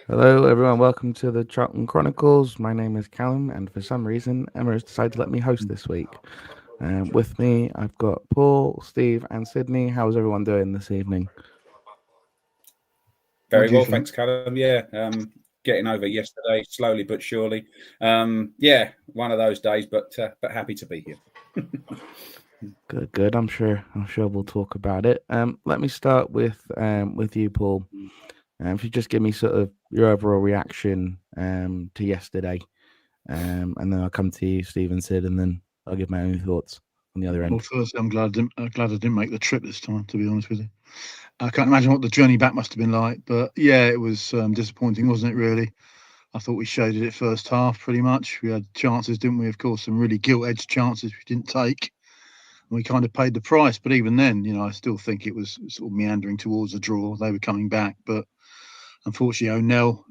Hello, everyone. Welcome to the Charlton Chronicles. My name is Callum, and for some reason, Emma has decided to let me host this week. With me, I've got Paul, Steve, and Sydney. How's everyone doing this evening? What Very do you well, think? thanks, Callum. Yeah, getting over yesterday, slowly but surely. Yeah, one of those days, but happy to be here. Good, good. I'm sure we'll talk about it. Let me start with you, Paul. If you just give me sort of your overall reaction to yesterday, and then I'll come to you, Steve and Sid, and then I'll give my own thoughts on the other Well, end. firstly, I'm glad I didn't make the trip this time. To be honest with you, I can't imagine what the journey back must have been like. But yeah, it was disappointing, wasn't it? Really, I thought we shaded it first half pretty much. We had chances, didn't we? Of course, some really gilt-edged chances we didn't take. And we kind of paid the price. But even then, I still think it was sort of meandering towards a draw. They were coming back, but unfortunately, O'Neill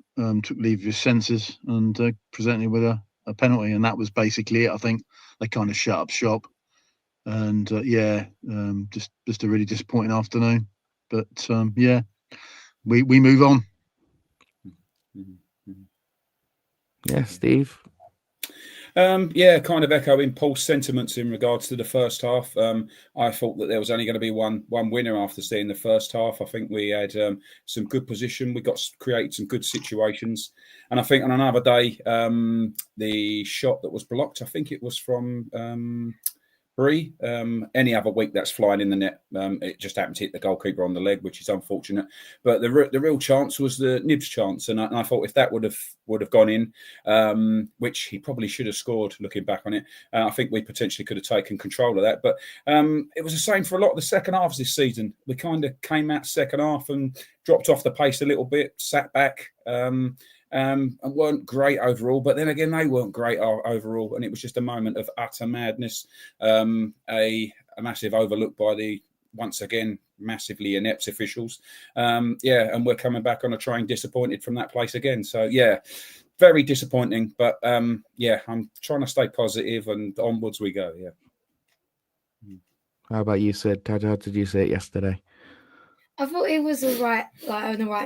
took leave of his senses and presented with a penalty, and that was basically it. I think they kind of shut up shop. And just a really disappointing afternoon. But yeah, we move on. Yeah, Steve. Yeah, kind of echoing Paul's sentiments in regards to the first half. I thought that there was only going to be one winner after seeing the first half. I think we had some good position. We got created some good situations, and I think on another day, the shot that was blocked, I think it was from Bree. Any other week that's flying in the net, it just happened to hit the goalkeeper on the leg, which is unfortunate. But the real chance was the Nibs chance, and I thought if that would have gone in, which he probably should have scored. Looking back on it, I think we potentially could have taken control of that. But it was the same for a lot of the second halves this season. We kind of came out second half and dropped off the pace a little bit, sat back. And weren't great overall, but then again, they weren't great overall, and it was just a moment of utter madness. A massive overlook by the once again massively inept officials. Yeah, and we're coming back on a train disappointed from that place again. So yeah, very disappointing. But yeah, I'm trying to stay positive and onwards we go. Yeah. How about you, Sid? How did you see it yesterday? I thought it was the right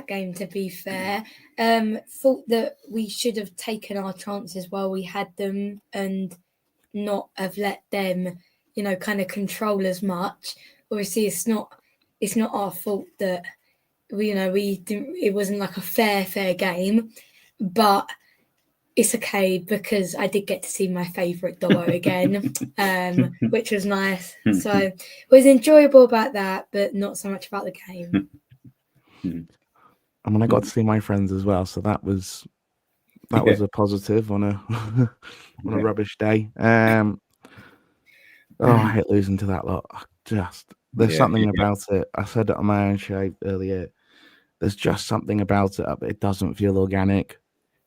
game. To be fair, thought that we should have taken our chances while we had them and not have let them, kind of control as much. Obviously, it's not our fault that we didn't. It wasn't like a fair game, but it's okay because I did get to see my favourite Dobbo again, which was nice. So it was enjoyable about that, but not so much about the game. I mean, I got to see my friends as well, so that was a positive on a on a rubbish day. I hate losing to that lot. There's something about it. I said it on my own show earlier. There's just something about it. It doesn't feel organic.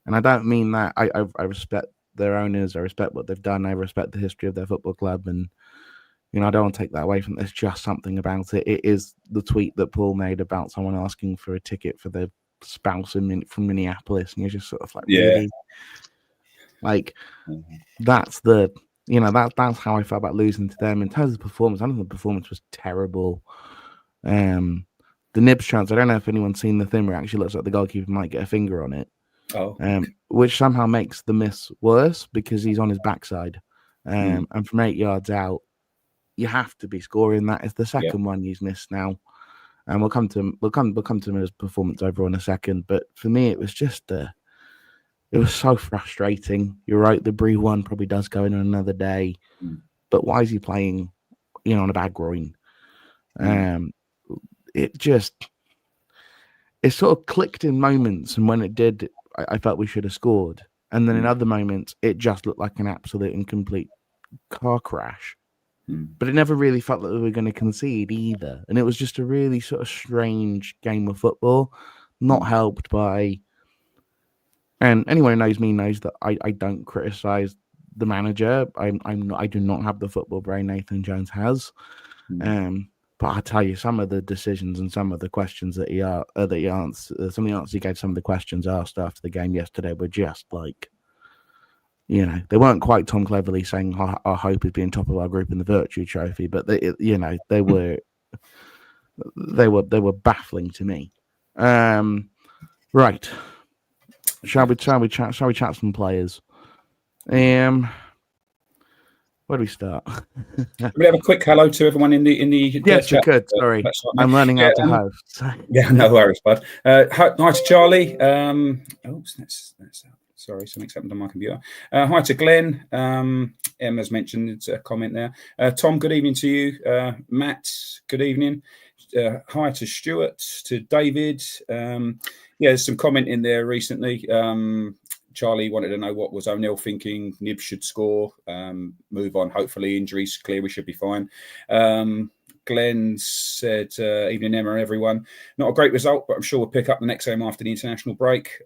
And I don't mean that. I respect their owners. I respect what they've done. I respect the history of their football club. And, I don't want to take that away from it. There's just something about it. It is the tweet that Paul made about someone asking for a ticket for their spouse from Minneapolis. And you're just sort of like, really? Like, that's that's how I felt about losing to them. In terms of performance, I don't think the performance was terrible. The Nibs chance, I don't know if anyone's seen the thing where it actually looks like the goalkeeper might get a finger on it. Which somehow makes the miss worse because he's on his backside, and from 8 yards out, you have to be scoring. That is the second one he's missed now, and we'll come to his performance overall in a second. But for me, it was just it was so frustrating. You're right, the Bree one probably does go in on another day, but why is he playing, on a bad groin? It sort of clicked in moments, and when it did, I felt we should have scored. And then in other moments, it just looked like an absolute and complete car crash. But it never really felt like we were going to concede either. And it was just a really sort of strange game of football, not helped by. And anyone who knows me knows that I don't criticize the manager. I do not have the football brain Nathan Jones has. But I tell you, some of the decisions and some of the questions that he answered, some of the answers he gave, some of the questions asked after the game yesterday were just like, they weren't quite Tom Cleverley saying our hope is being top of our group in the Virtue Trophy, but they were baffling to me. Right, Shall we chat some players? Where do we start? We have a quick hello to everyone in the yes, chat. we could. Sorry, I'm learning how to host. So. Yeah, no worries, bud. Hi to Charlie. That's sorry, something's happened on my computer. Hi to Glenn. Emma's mentioned it's a comment there. Tom, good evening to you. Matt, good evening. Hi to Stuart, to David. There's some comment in there recently. Charlie wanted to know what was O'Neill thinking. Nib should score, move on. Hopefully, injuries clear. We should be fine. Glenn said, evening, Emma, everyone. Not a great result, but I'm sure we'll pick up the next game after the international break.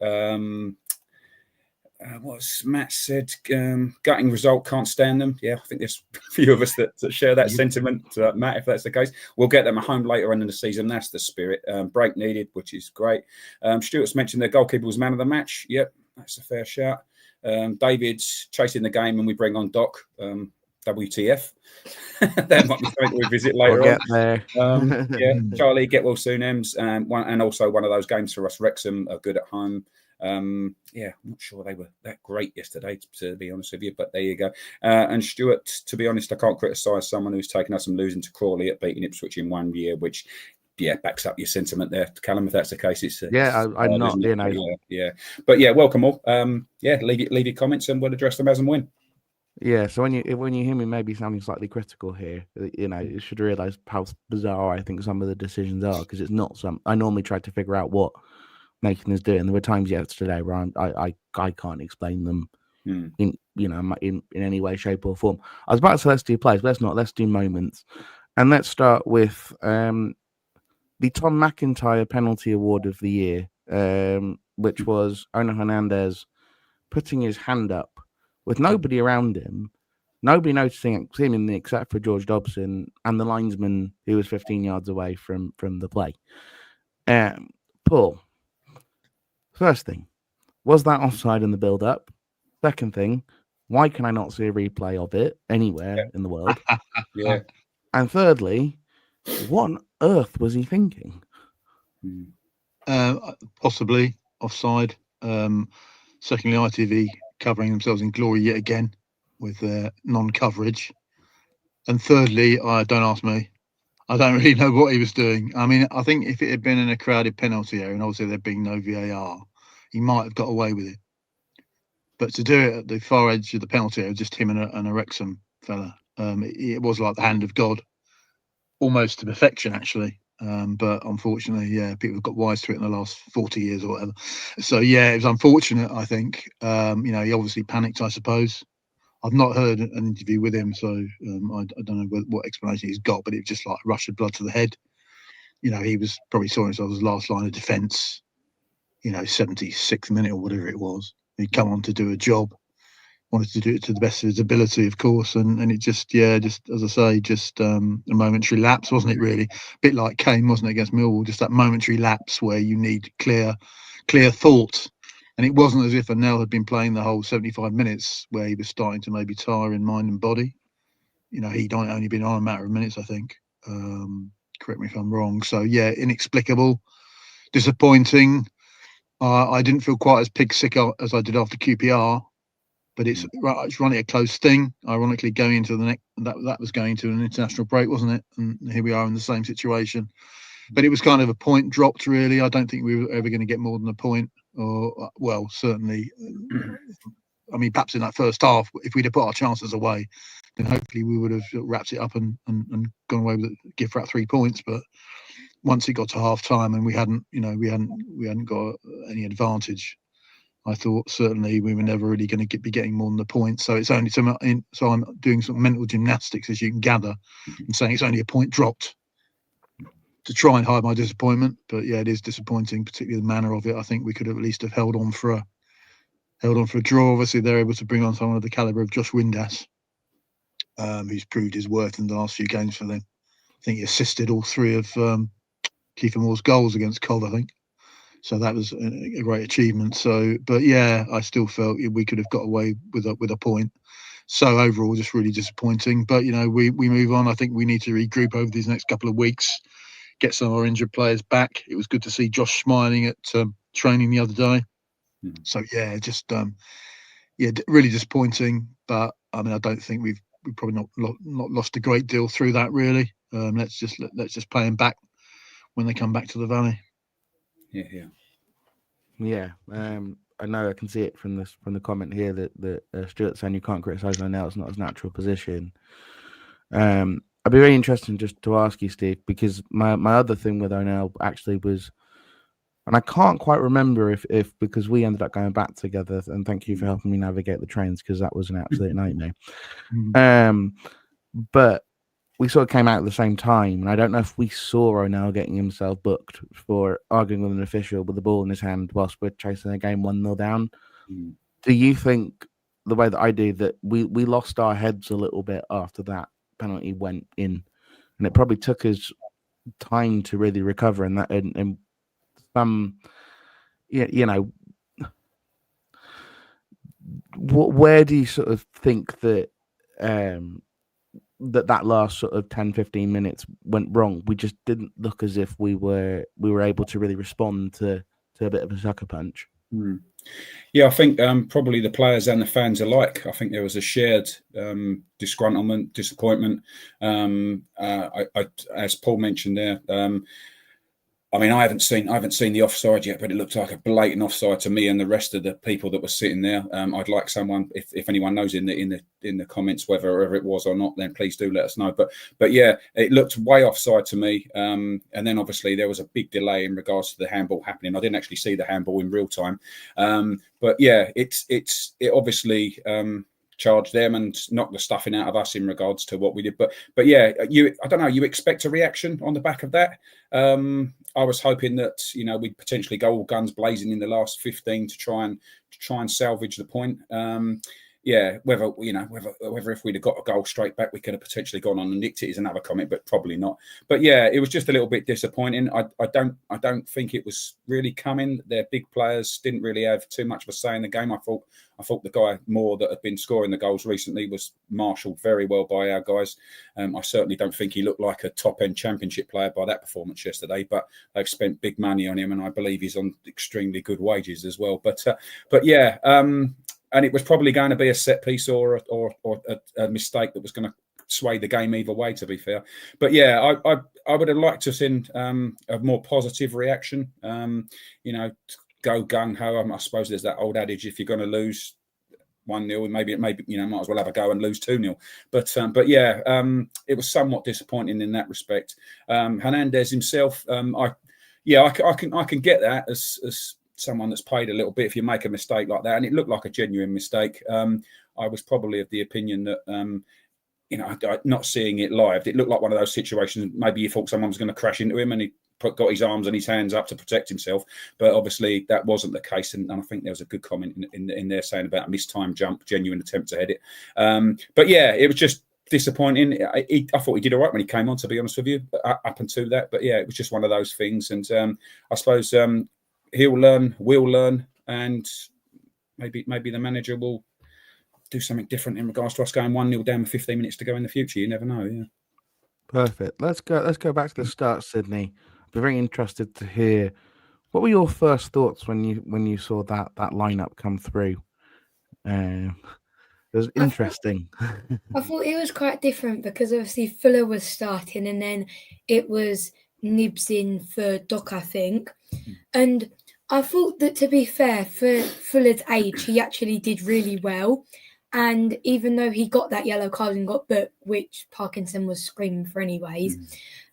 What's Matt said? Gutting result, can't stand them. Yeah, I think there's a few of us that share that sentiment, Matt, if that's the case. We'll get them at home later on in the season. That's the spirit. Break needed, which is great. Stuart's mentioned the goalkeeper was man of the match. Yep, that's a fair shout. David's chasing the game and we bring on Doc. WTF. That might be something to revisit later we'll get on. There. Charlie, get well soon, Ems. And also one of those games for us, Wrexham, are good at home. I'm not sure they were that great yesterday, to be honest with you, but there you go. And Stuart, to be honest, I can't criticise someone who's taken us and losing to Crawley at beating Ipswich in 1 year, which backs up your sentiment there, Callum. If that's the case, it's I'm not, you know. But welcome all. Leave your comments and we'll address them as and when. Yeah, so when you hear me maybe sounding slightly critical here, you know, you should realise how bizarre I think some of the decisions are, because it's not some. I normally try to figure out what Nathan is doing. There were times yesterday where I can't explain them in any way, shape, or form. I was about to say let's do plays, but let's do moments, and let's start with the Tom McIntyre penalty award of the year, which was Ono Hernandez putting his hand up with nobody around him, nobody noticing him except for George Dobson and the linesman who was 15 yards away from the play. Paul, first thing, was that offside in the build-up? Second thing, why can I not see a replay of it anywhere in the world? Yeah. And thirdly, what on earth was he thinking? Possibly offside. Secondly, ITV covering themselves in glory yet again with their non-coverage. And thirdly, don't ask me. I don't really know what he was doing. I mean, I think if it had been in a crowded penalty area, and obviously there being no VAR, he might have got away with it. But to do it at the far edge of the penalty area, just him and a Wrexham fella, it was like the hand of God, almost to perfection, actually. But unfortunately, people have got wise to it in the last 40 years or whatever. So, it was unfortunate, I think. He obviously panicked, I suppose. I've not heard an interview with him, so I don't know what explanation he's got, but it was just like a rush of blood to the head. He was probably saw himself as last line of defence, 76th minute or whatever it was. He'd come on to do a job, wanted to do it to the best of his ability, of course, and it just as I say, just a momentary lapse, wasn't it? Really, a bit like Kane, wasn't it, against Millwall? Just that momentary lapse where you need clear thought, and it wasn't as if O'Neill had been playing the whole 75 minutes where he was starting to maybe tire in mind and body. He'd only been on a matter of minutes, I think. Correct me if I'm wrong. So inexplicable, disappointing. I didn't feel quite as pig sick as I did after QPR. But it's running a close thing. Ironically, going into the next, that was going to an international break, wasn't it? And here we are in the same situation. But it was kind of a point dropped, really. I don't think we were ever going to get more than a point. Or, well, certainly. I mean, perhaps in that first half, if we'd have put our chances away, then hopefully we would have wrapped it up and gone away with it, give out 3 points. But once it got to half time and we hadn't got any advantage, I thought certainly we were never really going to be getting more than a point. So it's only so I'm doing some mental gymnastics, as you can gather, and saying it's only a point dropped to try and hide my disappointment. But it is disappointing, particularly the manner of it. I think we could have at least have held on for a draw. Obviously, they're able to bring on someone of the calibre of Josh Windass, who's proved his worth in the last few games for them. I think he assisted all 3 of Kiefer Moore's goals against Cov, I think. So that was a great achievement. So, but I still felt we could have got away with a point. So overall, just really disappointing. But we move on. I think we need to regroup over these next couple of weeks, get some of our injured players back. It was good to see Josh smiling at training the other day. So yeah, just really disappointing. But I mean, I don't think we've probably not lost a great deal through that. Really, let's just play them back when they come back to the Valley. Yeah. I know I can see it from the comment here that Stuart's saying you can't criticise no now. It's not his natural position. I'd be very interested just to ask you, Steve, because my other thing with O'Neill actually was, and I can't quite remember if because we ended up going back together, and thank you for helping me navigate the trains because that was an absolute nightmare. But we sort of came out at the same time, and I don't know if we saw O'Neill getting himself booked for arguing with an official with the ball in his hand whilst we're chasing a game 1-0 down. Do you think, the way that I do, that we lost our heads a little bit after that penalty went in, and it probably took us time to really recover, and that and where do you sort of think that that last sort of 10-15 minutes went wrong? We just didn't look as if we were able to really respond to a bit of a sucker punch. Yeah, I think probably the players and the fans alike. I think there was a shared disgruntlement, disappointment. As Paul mentioned there, I mean, I haven't seen the offside yet, but it looked like a blatant offside to me and the rest of the people that were sitting there. I'd like someone, if anyone knows in the comments whether it was or not, then please do let us know. But yeah, it looked way offside to me. And then obviously there was a big delay in regards to the handball happening. I didn't actually see the handball in real time. But yeah, it obviously charged them and knocked the stuffing out of us in regards to what we did. But yeah, I don't know. You expect a reaction on the back of that. I was hoping that we'd potentially go all guns blazing in the last 15 to try and salvage the point. Yeah, whether if we'd have got a goal straight back, we could have potentially gone on and nicked it is another comment, but probably not. But yeah, it was just a little bit disappointing. I don't think it was really coming. Their big players didn't really have too much of a say in the game. I thought the guy Moore that had been scoring the goals recently was marshalled very well by our guys. I certainly don't think he looked like a top-end championship player by that performance yesterday, but they've spent big money on him, and I believe he's on extremely good wages as well. But yeah, and it was probably going to be a set piece or a mistake that was going to sway the game either way, to be fair. But yeah, I would have liked to have seen a more positive reaction. Go gung ho. I suppose there's that old adage: if you're going to lose 1-0, maybe might as well have a go and lose 2-0. But yeah, it was somewhat disappointing in that respect. Hernandez himself, I can get that as someone that's paid a little bit if you make a mistake like that, and it looked like a genuine mistake. I was probably of the opinion that not seeing it live, it looked like one of those situations. Maybe you thought someone was going to crash into him, and he got his arms and his hands up to protect himself. But obviously that wasn't the case, and I think there was a good comment in there saying about a mistimed jump, genuine attempt to head it. But yeah, it was just disappointing. I thought he did all right when he came on, to be honest with you, up until that. But yeah, it was just one of those things, and I suppose he'll learn, we'll learn, and maybe the manager will do something different in regards to us going 1-0 down with 15 minutes to go in the future. You never know. Yeah. Perfect. Let's go back to the start, Sydney. I'd be very interested to hear, what were your first thoughts when you saw that lineup come through? It was interesting. I thought it was quite different because obviously Fuller was starting, and then it was Nibs in for Doc, I think. And I thought that, to be fair, for Fuller's age, he actually did really well. And even though he got that yellow card and got booked, which Parkinson was screaming for anyways,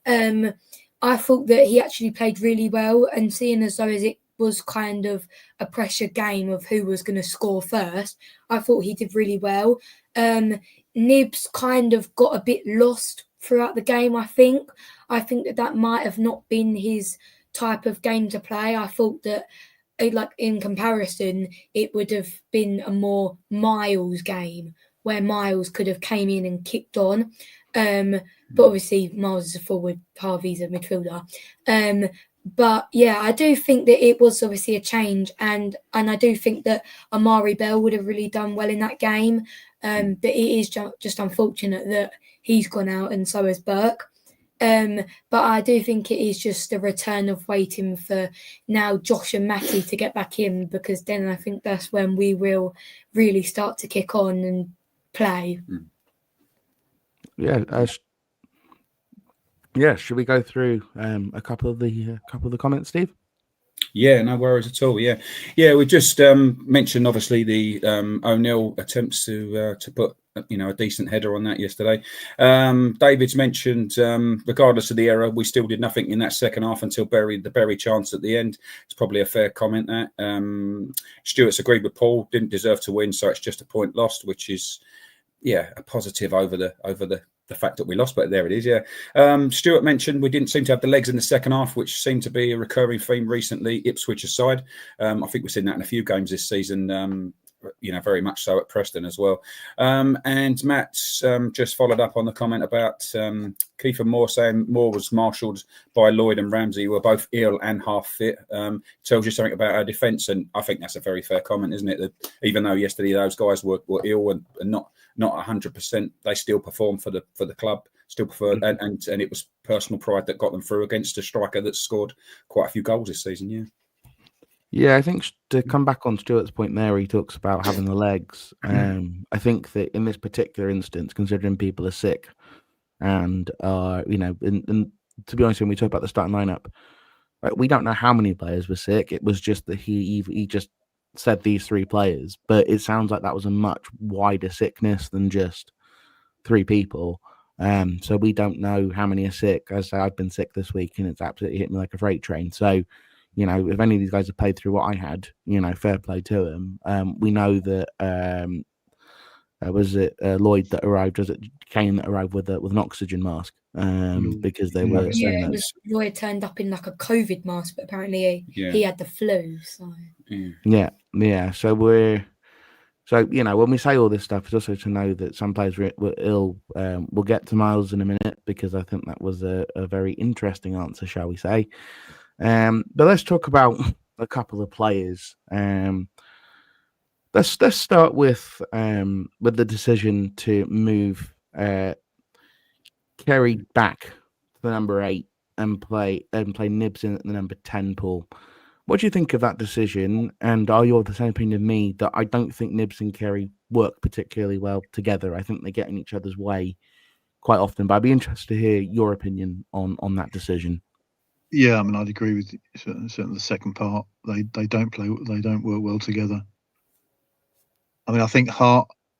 I thought that he actually played really well. And seeing as though it was kind of a pressure game of who was going to score first, I thought he did really well. Nibs kind of got a bit lost throughout the game, I think. I think that might have not been his type of game to play. I thought that, like, in comparison, it would have been a more Miles game where Miles could have came in and kicked on. But obviously Miles is a forward, Harvey's a midfielder. But yeah, I do think that it was obviously a change, and I do think that Amari Bell would have really done well in that game. But it is just unfortunate that he's gone out, and so has Burke. But I do think it is just a return of waiting for now Josh and Matty to get back in, because then I think that's when we will really start to kick on and play. Yeah, should we go through a couple of the comments, Steve? Yeah, no worries at all. Yeah, we just mentioned obviously the O'Neill attempts to put a decent header on that yesterday. David's mentioned regardless of the error, we still did nothing in that second half until the Berry chance at the end. It's probably a fair comment. That Stuart's agreed with Paul, didn't deserve to win, so it's just a point lost, which is a positive over the fact that we lost, but there it is. Stuart mentioned we didn't seem to have the legs in the second half, which seemed to be a recurring theme recently, Ipswich aside. I think we've seen that in a few games this season, very much so at Preston as well. And Matt's just followed up on the comment about Kiefer Moore saying Moore was marshalled by Lloyd and Ramsey, who were both ill and half fit. Tells you something about our defence, and I think that's a very fair comment, isn't it? That even though yesterday those guys were ill and not 100%, they still performed for the club, still preferred, and it was personal pride that got them through against a striker that scored quite a few goals this season. Yeah, I think to come back on Stuart's point there, he talks about having the legs. I think that in this particular instance, considering people are sick and and to be honest, when we talk about the starting lineup, we don't know how many players were sick. It was just that he just said these 3 players, but it sounds like that was a much wider sickness than just 3 people. So we don't know how many are sick. As I say, I've been sick this week, and it's absolutely hit me like a freight train. So, if any of these guys have played through what I had, fair play to them. We know that was it Lloyd that arrived? Was it Kane that arrived with an oxygen mask? Because they were saying that it was Lloyd turned up in like a COVID mask, but apparently he had the flu. So So when we say all this stuff, it's also to know that some players were ill. We'll get to Miles in a minute, because I think that was a very interesting answer, shall we say. But let's talk about a couple of players. Let's start with the decision to move Kerry back to the number 8 and play Nibs in at the number 10, Paul. What do you think of that decision? And are you of the same opinion of me that I don't think Nibs and Kerry work particularly well together? I think they get in each other's way quite often. But I'd be interested to hear your opinion on that decision. Yeah, I mean, I'd agree with certainly the second part. They don't work well together. I mean, I think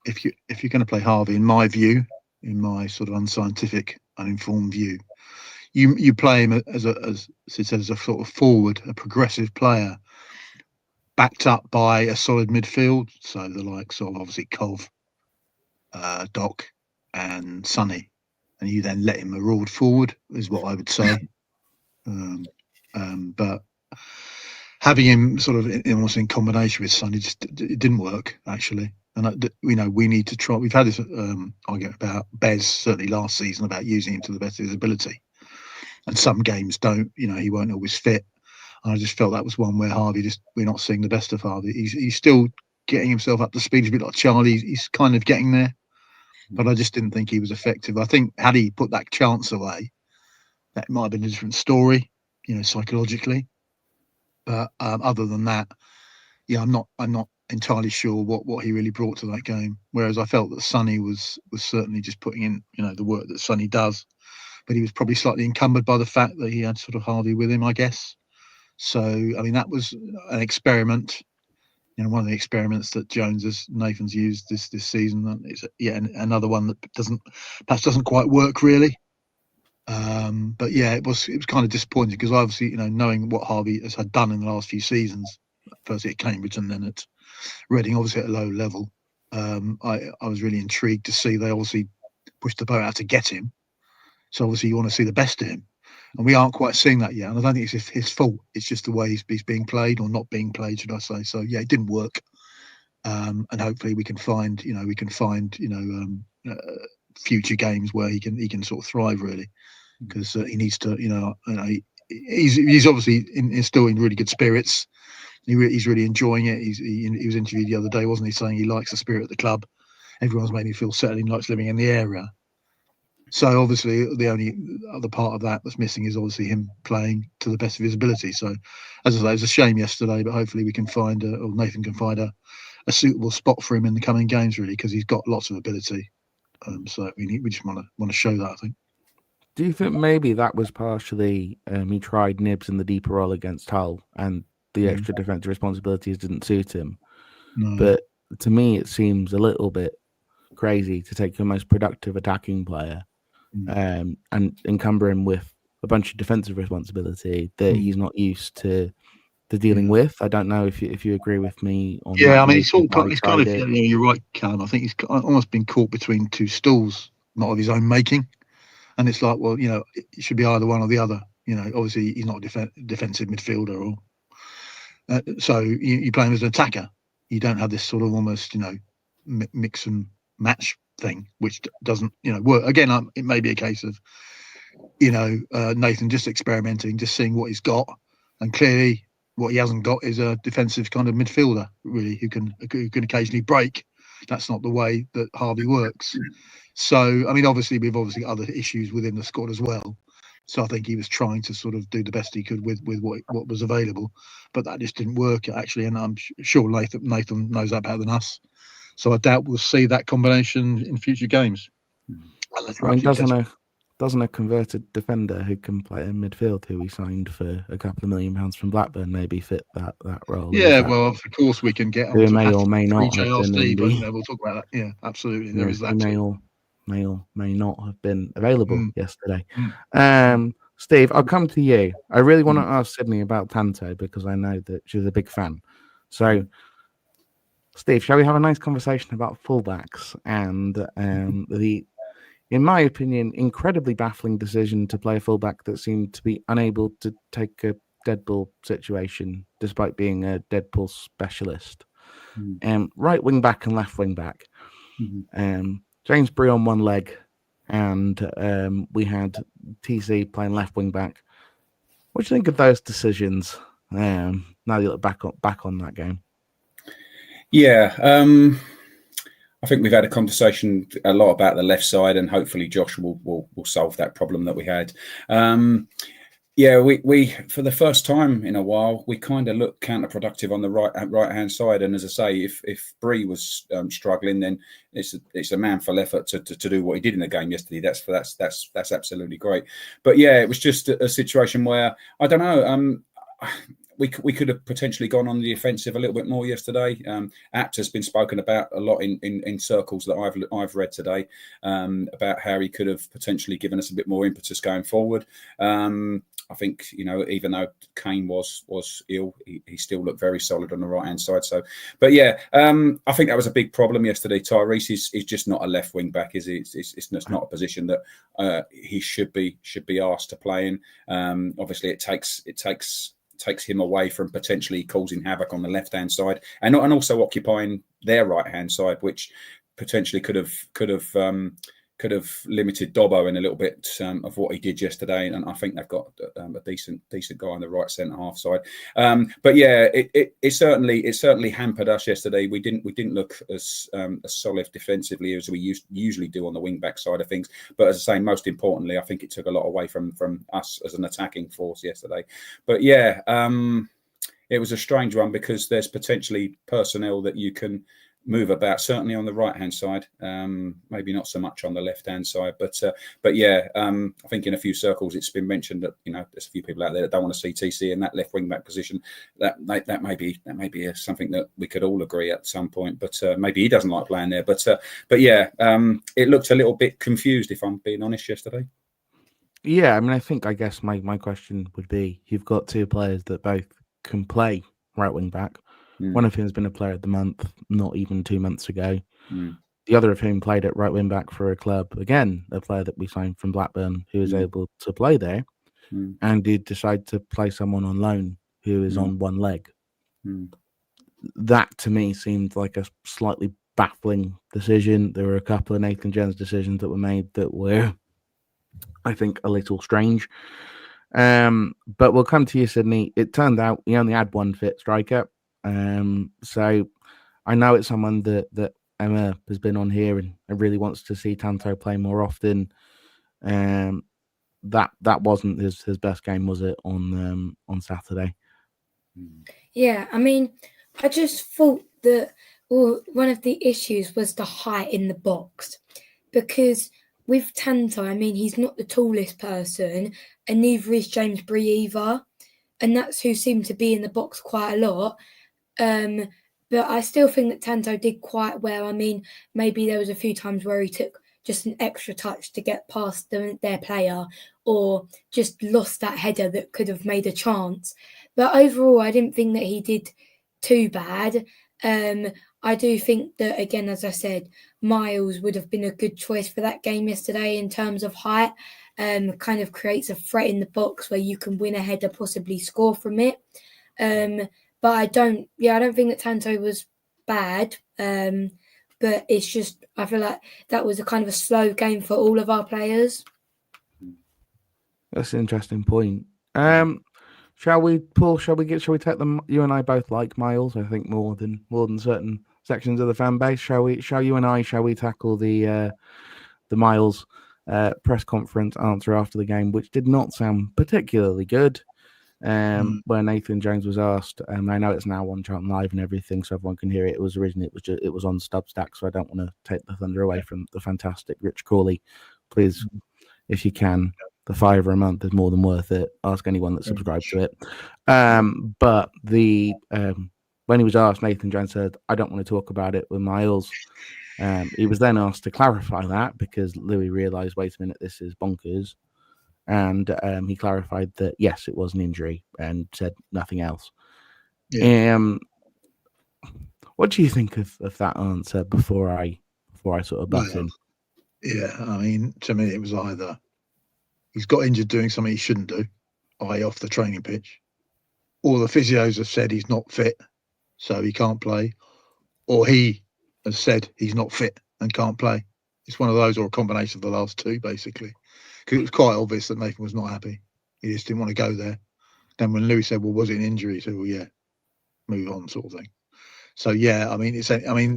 if you're going to play Harvey, in my view, in my sort of unscientific, uninformed view, you play him as Sid said, as a sort of forward, a progressive player, backed up by a solid midfield. So the likes of obviously Cov, Doc, and Sonny, and you then let him maraud forward, is what I would say. But having him sort of almost in combination with Sonny, it didn't work actually. And we need to try. We've had this argument about Bez certainly last season about using him to the best of his ability, and some games don't. He won't always fit. And I just felt that was one where Harvey we're not seeing the best of Harvey. He's still getting himself up to speed. He's a bit like Charlie. He's kind of getting there, but I just didn't think he was effective. I think had he put that chance away, that might have been a different story, psychologically. But other than that, I'm not entirely sure what he really brought to that game. Whereas I felt that Sonny was certainly just putting in, the work that Sonny does, but he was probably slightly encumbered by the fact that he had sort of Harvey with him, I guess. So I mean, that was an experiment. One of the experiments that Nathan's used this season. It's another one that perhaps doesn't quite work really. But it was kind of disappointing because obviously, knowing what Harvey has had done in the last few seasons, first at Cambridge and then at Reading, obviously at a low level, I was really intrigued to see they obviously pushed the boat out to get him. So obviously you want to see the best of him, and we aren't quite seeing that yet. And I don't think it's his fault. It's just the way he's being played or not being played, should I say? So it didn't work. And hopefully we can find future games where he can sort of thrive really, because he needs to. He's obviously still in really good spirits. He's really enjoying it. He was interviewed the other day, wasn't he, saying he likes the spirit of the club. Everyone's made me feel settled. He likes living in the area. So obviously the only other part of that that's missing is obviously him playing to the best of his ability. So as I say, it was a shame yesterday, but hopefully we can find, or Nathan can find a suitable spot for him in the coming games, really, because he's got lots of ability. So we just want to show that, I think. Do you think maybe that was partially he tried Nibs in the deeper role against Hull and the extra defensive responsibilities didn't suit him? No. But to me, it seems a little bit crazy to take your most productive attacking player and encumber him with a bunch of defensive responsibility that he's not used to dealing with. I don't know if you agree with me on that. Yeah, I mean, he's kind of you're right, Callum. I think he's almost been caught between two stools, not of his own making. And it's like, well, it should be either one or the other. Obviously he's not a defensive midfielder, or so you play him as an attacker. You don't have this sort of almost, mix and match thing, which doesn't, work. Again, it may be a case of, Nathan just experimenting, just seeing what he's got, and clearly what he hasn't got is a defensive kind of midfielder, really, who can occasionally break. That's not the way that Harvey works. So, I mean, obviously we've got other issues within the squad as well. So I think he was trying to sort of do the best he could with what was available, but that just didn't work actually. And I'm sure Nathan knows that better than us. So I doubt we'll see that combination in future games. I mean, doesn't a converted defender who can play in midfield, who we signed for a couple of £1 million from Blackburn, maybe fit that role? Yeah, well, of course we can get on to may or may not have been but we'll talk about that. Yeah, absolutely. There is that. May or may not have been available yesterday. Steve, I'll come to you. I really want to ask Sydney about Tanto because I know that she's a big fan. So, Steve, shall we have a nice conversation about fullbacks and the, in my opinion, incredibly baffling decision to play a fullback that seemed to be unable to take a dead ball situation despite being a dead ball specialist. Right wing back and left wing back. James Bree on one leg, and we had TC playing left wing back. What do you think of those decisions? Now you look back on that game. Yeah, I think we've had a conversation a lot about the left side, and hopefully Josh will solve that problem that we had. Yeah, we for the first time in a while, we kind of looked counterproductive on the right hand side. And as I say, if Bree was struggling, then it's a manful effort to do what he did in the game yesterday. That's absolutely great. But yeah, it was just a situation where I don't know. We could have potentially gone on the offensive a little bit more yesterday. Apt has been spoken about a lot in circles that I've read today about how he could have potentially given us a bit more impetus going forward. I think, even though Kane was ill, he still looked very solid on the right hand side. So, but yeah, I think that was a big problem yesterday. Tyrese is just not a left wing back, is he? It's not a position that he should be asked to play in. Obviously, it takes him away from potentially causing havoc on the left hand side and also occupying their right hand side, which potentially could have limited Dobbo in a little bit of what he did yesterday. And I think they've got a decent guy on the right centre half side. But yeah, it certainly hampered us yesterday. We didn't look as solid defensively as we usually do on the wing back side of things. But as I say, most importantly, I think it took a lot away from us as an attacking force yesterday. But yeah, it was a strange one because there's potentially personnel that you can move about, certainly on the right hand side, maybe not so much on the left hand side, but yeah, I think in a few circles it's been mentioned that there's a few people out there that don't want to see TC in that left wing back position. That may be something that we could all agree at some point, but maybe he doesn't like playing there. But yeah, it looked a little bit confused, if I'm being honest, yesterday. Yeah, I mean, I guess my question would be: you've got two players that both can play right wing back. One of whom has been a player of the month not even 2 months ago. The other of whom played at right wing back for a club, again, a player that we signed from Blackburn, who is able to play there, and did decide to play someone on loan who is on one leg. That, to me, seemed like a slightly baffling decision. There were a couple of Nathan Jones decisions that were made that were, I think, a little strange. But we'll come to you, Sydney. It turned out we only had one fit striker. So I know it's someone that Emma has been on here and really wants to see Tanto play more often. That wasn't his best game, was it, on Saturday? Yeah, I mean, I just thought that one of the issues was the height in the box, because with Tanto, I mean, he's not the tallest person, and neither is James Bree either, and that's who seemed to be in the box quite a lot. But I still think that Tanto did quite well. I mean, maybe there was a few times where he took just an extra touch to get past their player, or just lost that header that could have made a chance. But overall, I didn't think that he did too bad. I do think that, again, as I said, Miles would have been a good choice for that game yesterday in terms of height. Kind of creates a threat in the box where you can win a header, possibly score from it. But I don't think that Tanto was bad. But it's just, I feel like that was a kind of a slow game for all of our players. That's an interesting point. Shall we, Paul? Shall we take them? You and I both like Miles. I think more than certain sections of the fan base. Shall we tackle the Miles press conference answer after the game, which did not sound particularly good. Where Nathan Jones was asked, I know it's now on Charlton Live and everything, so everyone can hear it. It was originally it was on Substack, so I don't want to take the thunder away from the fantastic Rich Crawley. Please, if you can, the £5 a month is more than worth it. Ask anyone that subscribes to it. But when he was asked, Nathan Jones said, "I don't want to talk about it with Miles." He was then asked to clarify that because Louis realised, wait a minute, this is bonkers. And he clarified that, yes, it was an injury and said nothing else. Yeah. What do you think of that answer before I sort of butt in? Yeah, I mean, to me, it was either he's got injured doing something he shouldn't do, i.e. off the training pitch, or the physios have said he's not fit, so he can't play, or he has said he's not fit and can't play. It's one of those, or a combination of the last two, basically. Because it was quite obvious that Nathan was not happy. He just didn't want to go there. Then when Louis said, "Well, was it an injury?" He said, "Well, yeah, move on," sort of thing. So yeah, I mean,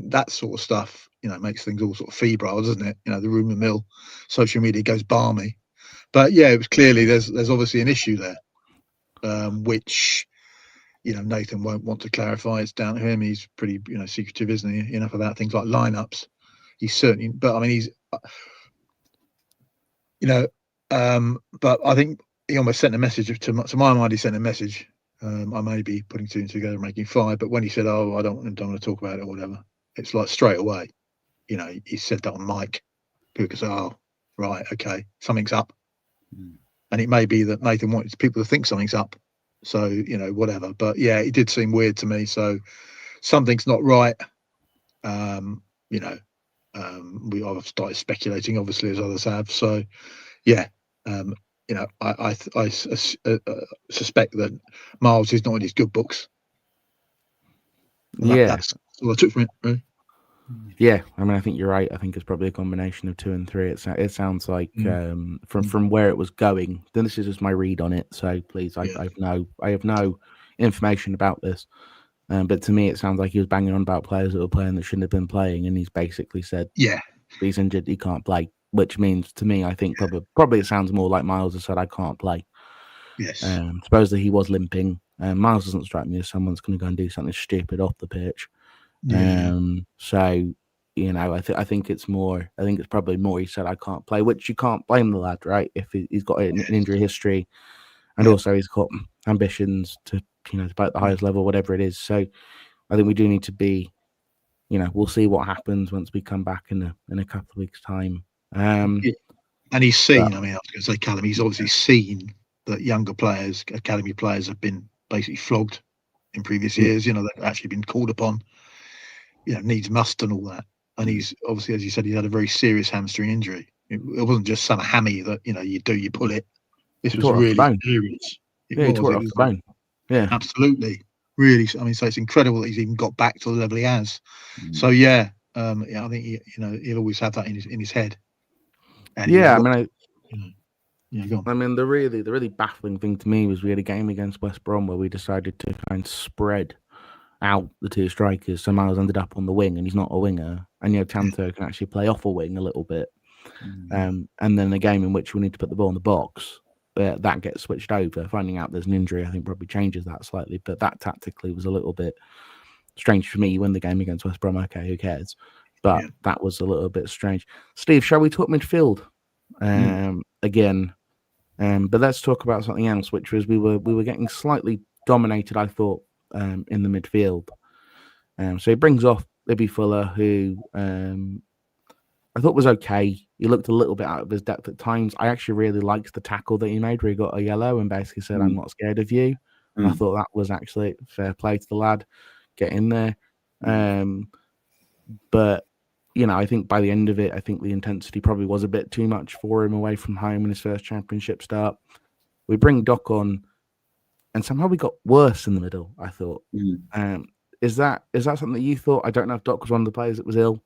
that sort of stuff, makes things all sort of febrile, doesn't it? The rumour mill, social media goes balmy. But yeah, it was clearly there's obviously an issue there, which Nathan won't want to clarify. It's down to him. He's pretty secretive, isn't he? Enough about things like lineups. He's certainly, but I mean, he's. But I think he almost sent a message to my mind. He sent a message. I may be putting two and two together, making five. But when he said, "Oh, I don't want to talk about it" or whatever, it's like straight away. He said that on mic. People say, "Oh, right, okay, something's up," and it may be that Nathan wants people to think something's up. So whatever. But yeah, it did seem weird to me. So something's not right. I've started speculating, obviously, as others have. So yeah. I suspect that Miles is not in his good books. That's all I took from it. Really. Yeah, I mean, I think you're right. I think it's probably a combination of 2 and 3. It sounds like from where it was going. Then this is just my read on it. So please, I have no information about this. But to me, it sounds like he was banging on about players that were playing that shouldn't have been playing, and he's basically said, "Yeah, he's injured, he can't play." Which means to me, I think probably it sounds more like Miles has said, "I can't play." Yes. Supposedly he was limping. Miles doesn't strike me as someone's going to go and do something stupid off the pitch. Yeah. So I think it's more. I think it's probably more. He said, "I can't play," which you can't blame the lad, right? If he's got an injury history, and also he's got ambitions to to play at the highest level, whatever it is. So I think we do need to be. We'll see what happens once we come back in a couple of weeks' time. And he's seen. I was going to say, Callum. He's obviously seen that younger players, academy players, have been basically flogged in previous years. They've actually been called upon. Needs must and all that. And he's obviously, as you said, he had a very serious hamstring injury. It wasn't just some hammy that you pull it. This was really serious. He tore it off the bone. Yeah, absolutely. Really, so it's incredible that he's even got back to the level he has. So yeah, I think he'll always have that in his head. And go on. I mean, the really baffling thing to me was we had a game against West Brom where we decided to kind of spread out the two strikers. So Miles ended up on the wing, and he's not a winger. And Tanto can actually play off a wing a little bit. And then a game in which we need to put the ball in the box, that gets switched over. Finding out there's an injury, I think, probably changes that slightly. But that tactically was a little bit strange for me. You win the game against West Brom, okay, who cares? But that was a little bit strange. Steve, shall we talk midfield again? But let's talk about something else, which was we were getting slightly dominated, I thought, in the midfield. So he brings off Ibby Fuller, who I thought was okay. He looked a little bit out of his depth at times. I actually really liked the tackle that he made where he got a yellow and basically said, I'm not scared of you. I thought that was actually fair play to the lad. Get in there. But, you know, I think by the end of it, I think the intensity probably was a bit too much for him away from home in his first championship start. We bring Doc on, and somehow we got worse in the middle, I thought. Is that something that you thought? I don't know if Doc was one of the players that was ill.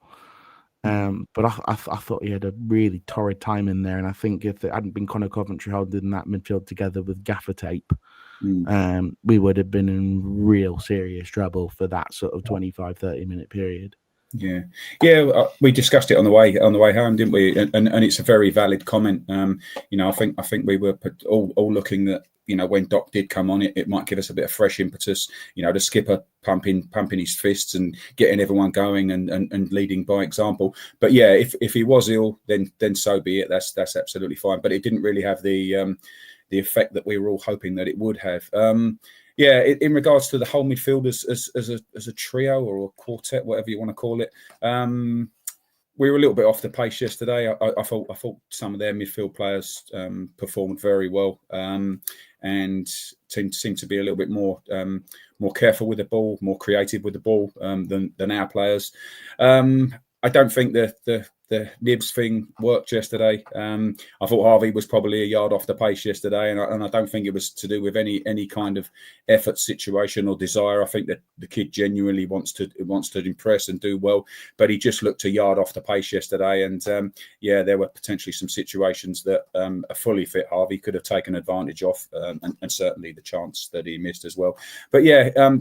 But I thought he had a really torrid time in there. And I think if it hadn't been Connor Coventry holding that midfield together with gaffer tape, we would have been in real serious trouble for that sort of 25, 30-minute period. Yeah. We discussed it on the way home, didn't we? And it's a very valid comment. You know, I think we were all looking that, you know, when Doc did come on, it might give us a bit of fresh impetus. You know, the skipper pumping his fists and getting everyone going and leading by example. But yeah, if he was ill, then so be it. That's absolutely fine. But it didn't really have the effect that we were all hoping that it would have. In regards to the whole midfield as a trio or a quartet, whatever you want to call it, we were a little bit off the pace yesterday. I thought some of their midfield players performed very well and seemed to be a little bit more careful with the ball, more creative with the ball than our players. I don't think the Nibs thing worked yesterday. I thought Harvey was probably a yard off the pace yesterday, and I don't think it was to do with any kind of effort, situation, or desire. I think that the kid genuinely wants to impress and do well, but he just looked a yard off the pace yesterday. And there were potentially some situations that a fully fit Harvey could have taken advantage of, and certainly the chance that he missed as well. But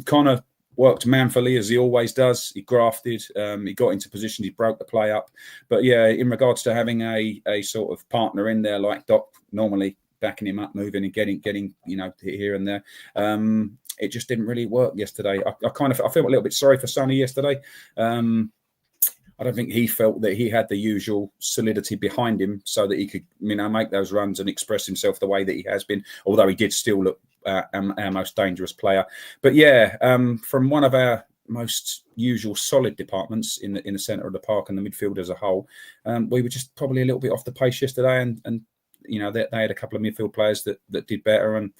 Connor worked manfully as he always does. He grafted. He got into positions. He broke the play up. But in regards to having a sort of partner in there like Doc, normally backing him up, moving and getting here and there, it just didn't really work yesterday. I feel a little bit sorry for Sonny yesterday. I don't think he felt that he had the usual solidity behind him so that he could, make those runs and express himself the way that he has been. Although he did still look our most dangerous player. But from one of our most usual solid departments in the centre of the park and the midfield as a whole, we were just probably a little bit off the pace yesterday. And they had a couple of midfield players that did better and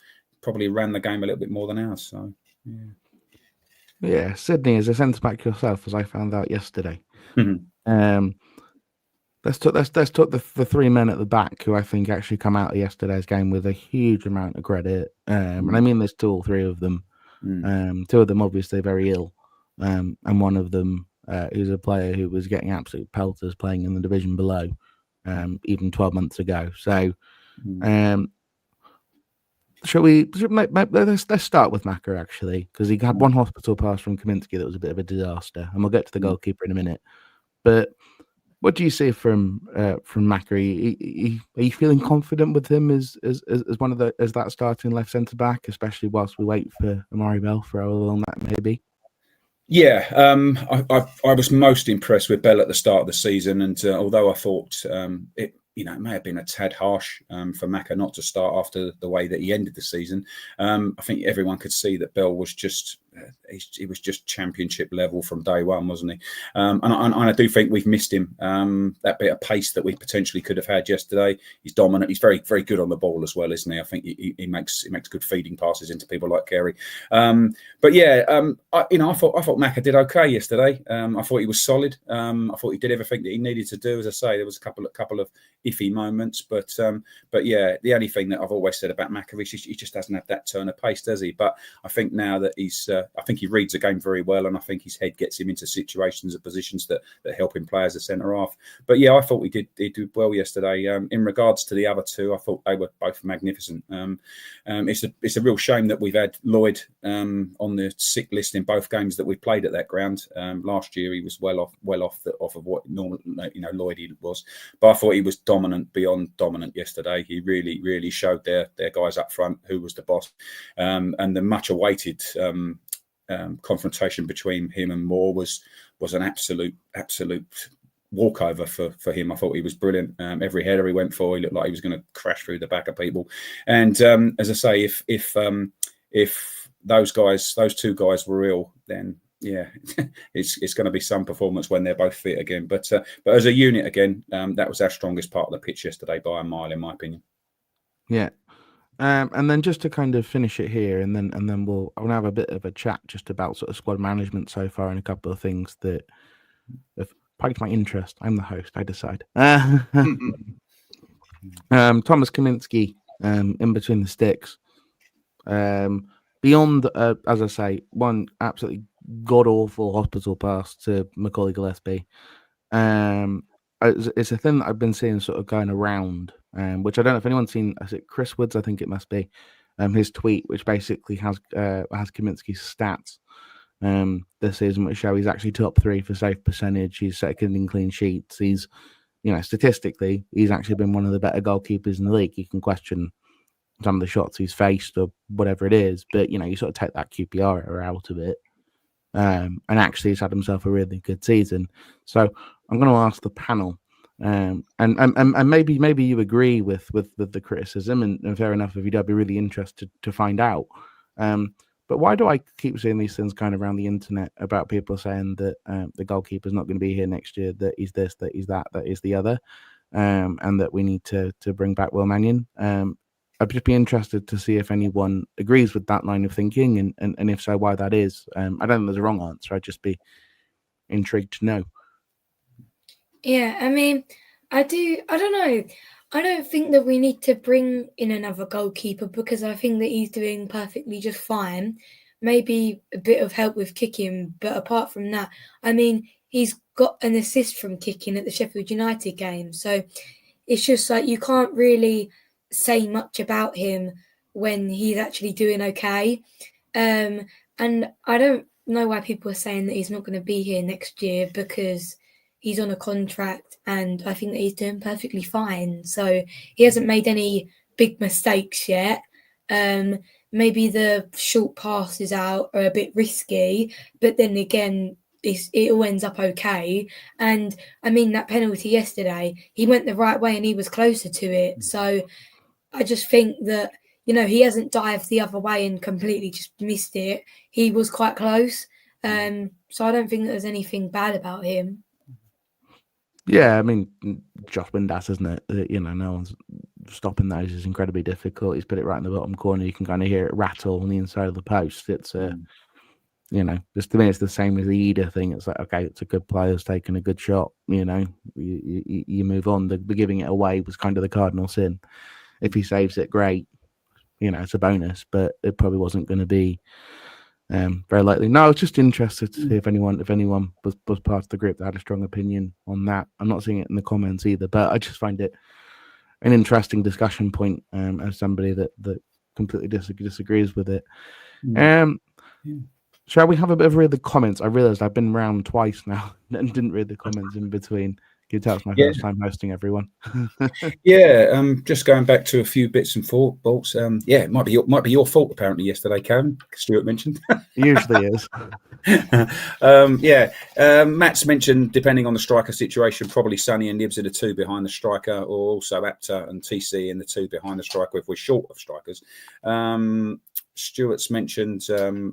probably ran the game a little bit more than ours. So Sydney is a centre back yourself, as I found out yesterday. Let's talk the three men at the back who I think actually come out of yesterday's game with a huge amount of credit. And I mean this to all three of them. Two of them obviously very ill, and one of them who's a player who was getting absolute pelters playing in the division below, even 12 months ago. So, let's start with Maka actually, because he had one hospital pass from Kaminsky that was a bit of a disaster, and we'll get to the goalkeeper in a minute. But what do you see from Maka? Are you feeling confident with him as that starting left centre back, especially whilst we wait for Amari Bell for how long that may be? Yeah, I was most impressed with Bell at the start of the season, and although I thought it may have been a tad harsh for Maka not to start after the way that he ended the season, I think everyone could see that Bell was just he was just championship level from day one, wasn't he? And I do think we've missed him. That bit of pace that we potentially could have had yesterday. He's dominant. He's very, very good on the ball as well, isn't he? I think he makes good feeding passes into people like Kerry. I thought Maka did okay yesterday. I thought he was solid. I thought he did everything that he needed to do. As I say, there was a couple of iffy moments, but the only thing that I've always said about Maka is he just doesn't have that turn of pace, does he? But I think now that he's I think he reads the game very well, and I think his head gets him into situations and positions that help him play as a centre half. But yeah, I thought he did well yesterday. In regards to the other two, I thought they were both magnificent. It's a real shame that we've had Lloyd on the sick list in both games that we've played at that ground. Last year he was well off of what normal, Lloyd was, but I thought he was dominant beyond dominant yesterday. He really showed their guys up front who was the boss, and the much awaited confrontation between him and Moore was an absolute walkover for him. I thought he was brilliant. Every header he went for, he looked like he was going to crash through the back of people. And as I say, if those two guys were ill, then yeah, it's going to be some performance when they're both fit again. But as a unit again, that was our strongest part of the pitch yesterday by a mile, in my opinion. Yeah. And then just to kind of finish it here, and then I'll have a bit of a chat just about sort of squad management so far and a couple of things that have piqued my interest. I'm the host, I decide. Thomas Kaminski, in between the sticks. Beyond, as I say, one absolutely god-awful hospital pass to Macaulay Gillespie. It's a thing that I've been seeing sort of going around, which I don't know if anyone's seen. Is it Chris Woods? I think it must be. His tweet, which basically has Kaminski's stats this season, which show he's actually top 3 for save percentage. He's second in clean sheets. He's, statistically, he's actually been one of the better goalkeepers in the league. You can question some of the shots he's faced or whatever it is, but you sort of take that QPR error out of it. And actually he's had himself a really good season. So I'm going to ask the panel, and maybe you agree with the criticism, and fair enough if you do, I'd be really interested to find out. But why do I keep seeing these things kind of around the internet about people saying that the goalkeeper's not going to be here next year, that he's this, that he's that is the other, and that we need to bring back Will Mannion? I'd just be interested to see if anyone agrees with that line of thinking, and if so, why that is. I don't think there's a wrong answer. I'd just be intrigued to know. Yeah, I mean, I don't know. I don't think that we need to bring in another goalkeeper because I think that he's doing perfectly just fine. Maybe a bit of help with kicking, but apart from that, I mean, he's got an assist from kicking at the Sheffield United game. So it's just like you can't really say much about him when he's actually doing okay. And I don't know why people are saying that he's not going to be here next year because he's on a contract and I think that he's doing perfectly fine. So he hasn't made any big mistakes yet. Maybe the short passes out are a bit risky, but then again, it all ends up okay. And I mean, that penalty yesterday, he went the right way and he was closer to it. So I just think that, he hasn't dived the other way and completely just missed it. He was quite close. So I don't think that there's anything bad about him. Yeah, I mean, Josh Windass, isn't it? No one's stopping those is incredibly difficult. He's put it right in the bottom corner. You can kind of hear it rattle on the inside of the post. It's, just to me, it's the same as the Eder thing. It's like, okay, it's a good player's taking a good shot. You move on. The giving it away was kind of the cardinal sin. If he saves it, great. It's a bonus, but it probably wasn't going to be very likely. No, I was just interested to see if anyone was part of the group that had a strong opinion on that. I'm not seeing it in the comments either, but I just find it an interesting discussion point as somebody that completely disagrees with it. Shall we have a bit of read the comments? I realised I've been round twice now and didn't read the comments in between. Can you tell it's my first time hosting everyone? Just going back to a few bits and bolts. It might be your fault apparently yesterday, Karen. Stuart mentioned. It usually is. Matt's mentioned depending on the striker situation, probably Sonny and Nibs are the two behind the striker, or also Apta and TC and the two behind the striker if we're short of strikers. Stuart's mentioned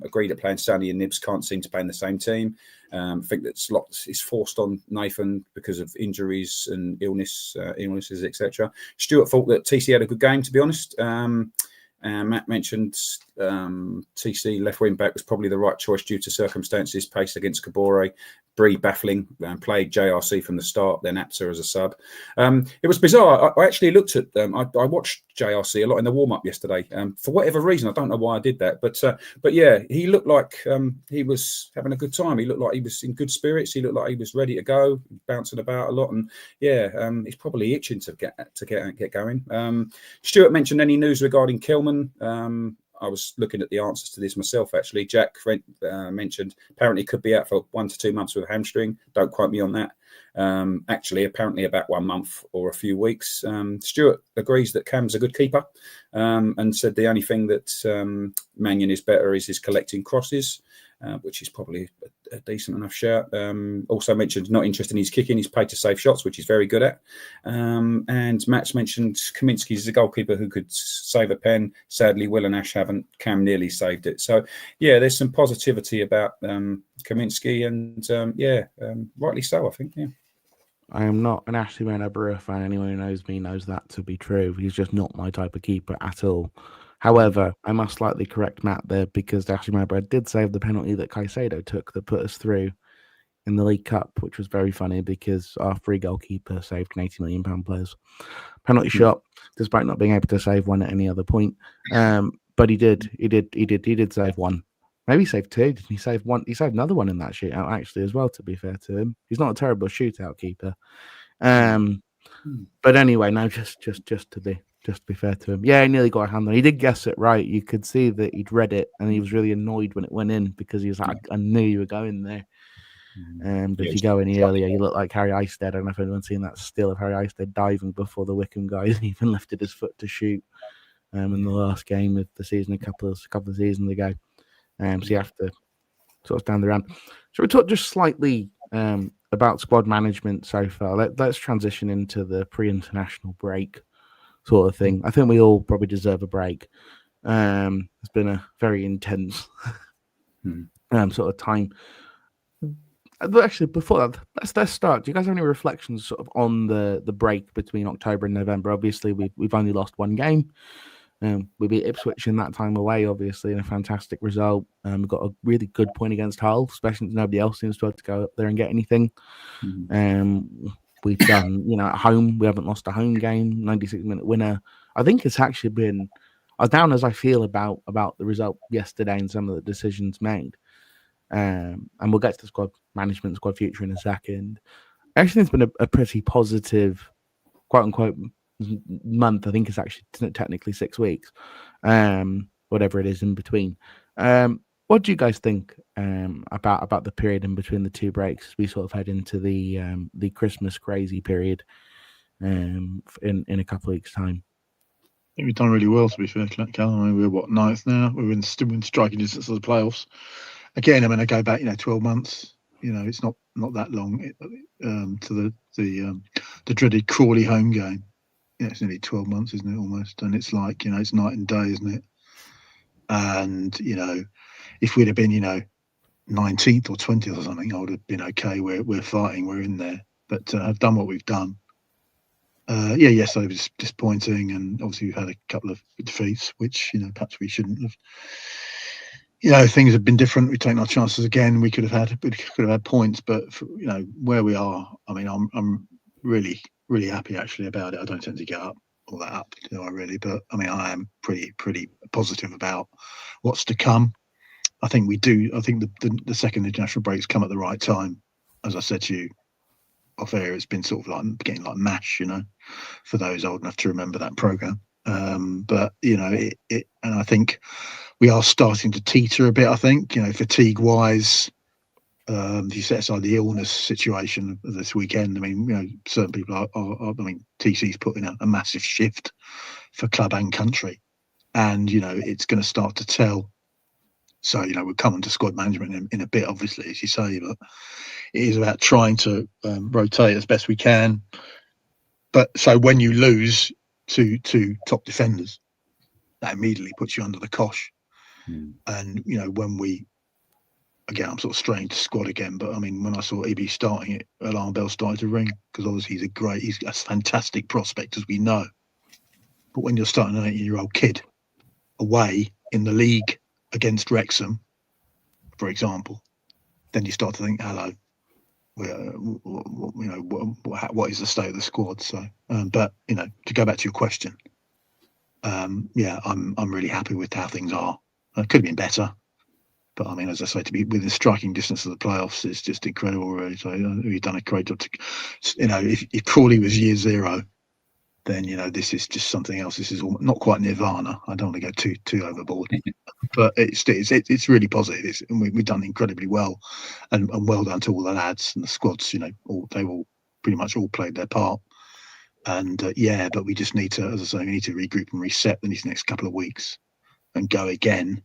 agreed that playing Sonny and Nibs can't seem to play in the same team. I think that's lots is forced on Nathan because of injuries and illnesses, etc. Stuart thought that TC had a good game, to be honest. Matt mentioned TC left wing back was probably the right choice due to circumstances. Pace against Kabore, Bree baffling, played JRC from the start, then Apter as a sub. It was bizarre. I actually looked at I watched JRC a lot in the warm up yesterday. For whatever reason, I don't know why I did that, but yeah, he looked like he was having a good time. He looked like he was in good spirits. He looked like he was ready to go, bouncing about a lot, and yeah, he's probably itching to get going. Stuart mentioned any news regarding Kilman. I was looking at the answers to this myself, actually. Jack mentioned apparently could be out for 1 to 2 months with a hamstring. Don't quote me on that. Actually, apparently about 1 month or a few weeks. Stuart agrees that Cam's a good keeper and said the only thing that Mannion is better is his collecting crosses, which is probably a decent enough shout. Also mentioned not interested in his kicking. He's paid to save shots, which he's very good at. And Matt's mentioned Kaminsky is a goalkeeper who could save a pen. Sadly, Will and Ash haven't. Cam nearly saved it. So, yeah, there's some positivity about Kaminsky and, rightly so, I think, yeah. I am not an Ashley Maynard fan. Anyone who knows me knows that to be true. He's just not my type of keeper at all. However, I must slightly correct Matt there because Ashley Maynard did save the penalty that Caicedo took that put us through in the League Cup, which was very funny because our free goalkeeper saved an £80 million player's penalty shot, despite not being able to save one at any other point. But he did save one. Maybe he saved two. Did he save one? He saved another one in that shootout, actually, as well, to be fair to him. He's not a terrible shootout keeper. But anyway, no, just to be fair to him. Yeah, he nearly got a hand on it. He did guess it right. You could see that he'd read it and he was really annoyed when it went in because he was like, I knew you were going there. But if you go any earlier, you look like Harry Eisted. I don't know if anyone's seen that still of Harry Eisted diving before the Wickham guys even lifted his foot to shoot in the last game of the season a couple of seasons ago. So you have to sort of stand around. So we talked just slightly about squad management so far. Let's transition into the pre-international break sort of thing. I think we all probably deserve a break. It's been a very intense sort of time. But actually, before that, let's start. Do you guys have any reflections sort of on the break between October and November? Obviously, we've only lost one game. We beat Ipswich in that time away, obviously, in a fantastic result. We got a really good point against Hull, especially since nobody else seems to have to go up there and get anything. We've done, at home, we haven't lost a home game, 96-minute winner. I think it's actually been, as down as I feel about the result yesterday and some of the decisions made. And we'll get to the squad management, squad future in a second. Actually, it's been a pretty positive, quote unquote, month. I think it's actually technically 6 weeks, whatever it is in between. What do you guys think about the period in between the two breaks? We sort of head into the Christmas crazy period in a couple of weeks' time. I think we've done really well, to be fair, Callum. We're what, 9th now? We're still in striking distance of the playoffs. Again, I mean, I go back, 12 months. It's not that long to the dreaded Crawley home game. Yeah, it's nearly 12 months, isn't it, almost? And it's like, it's night and day, isn't it? And, if we'd have been, 19th or 20th or something, I would have been okay. We're fighting, we're in there. But I've done what we've done. Yes, it was disappointing. And obviously we've had a couple of defeats, which, perhaps we shouldn't have. Things have been different. We've taken our chances again. We could have had points, but where we are, I mean, I'm really, really happy actually about it. I don't tend to get all that up, do I really? But I mean, I am pretty positive about what's to come. I think we do. I think the second international break's come at the right time. As I said to you off air, it's been sort of like getting like MASH, for those old enough to remember that program. But it and I think we are starting to teeter a bit. I think fatigue wise. If you set aside the illness situation of this weekend, I mean, certain people are I mean, TC's put in a massive shift for club and country, and it's going to start to tell. So we'll come on to squad management in a bit, obviously, as you say, but it is about trying to rotate as best we can. But so when you lose to top defenders, that immediately puts you under the cosh. And when we, again, I'm sort of straying to squad again, but I mean, when I saw EB starting it, alarm bells started to ring, because obviously he's a fantastic prospect, as we know. But when you're starting an 18-year-old kid away in the league against Wrexham, for example, then you start to think, hello, what is the state of the squad? So, but to go back to your question, I'm really happy with how things are. It could have been better, but I mean, as I say, to be within striking distance of the playoffs is just incredible, really. So you've done a great job. If Crawley was year zero, then this is just something else. This is not quite nirvana. I don't want to go too overboard, but it's really positive. We've done incredibly well, and well done to all the lads and the squads. They all pretty much all played their part. And but we just need to, as I say, we need to regroup and reset these next couple of weeks and go again.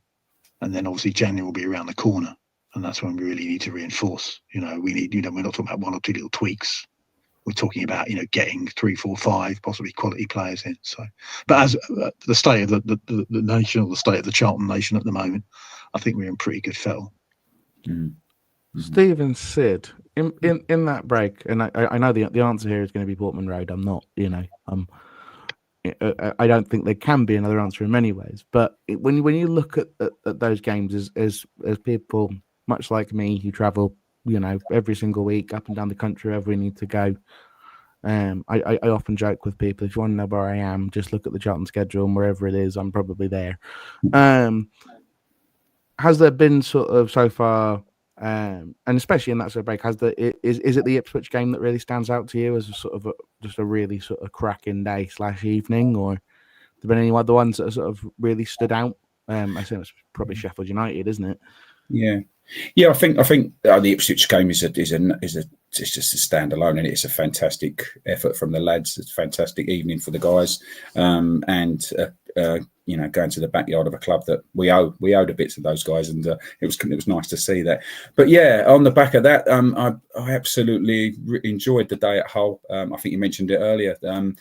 And then obviously January will be around the corner, and that's when we really need to reinforce. We need, we're not talking about one or two little tweaks. We're talking about getting 3, 4, 5 possibly quality players in. So, but as the state of the nation, or the state of the Charlton nation at the moment, I think we're in pretty good fettle. Stephen Sid, in that break, and I know the answer here is going to be Portman Road. I'm not, I don't think there can be another answer in many ways. But when you look at those games as people much like me who travel, every single week up and down the country wherever we need to go, I often joke with people, if you want to know where I am, just look at the Charlton schedule, and wherever it is, I'm probably there. Has there been sort of so far? And especially in that sort of break, is it the Ipswich game that really stands out to you as a sort of just a really sort of cracking day / evening, or have there been any other ones that sort of really stood out? I think it's probably Sheffield United, isn't it? Yeah. I think the Ipswich game is it's just a standalone, and it's a fantastic effort from the lads. It's a fantastic evening for the guys, and going to the backyard of a club that we owed a bit to those guys, and it was nice to see that. But yeah, on the back of that, I absolutely enjoyed the day at Hull. I think you mentioned it earlier. Not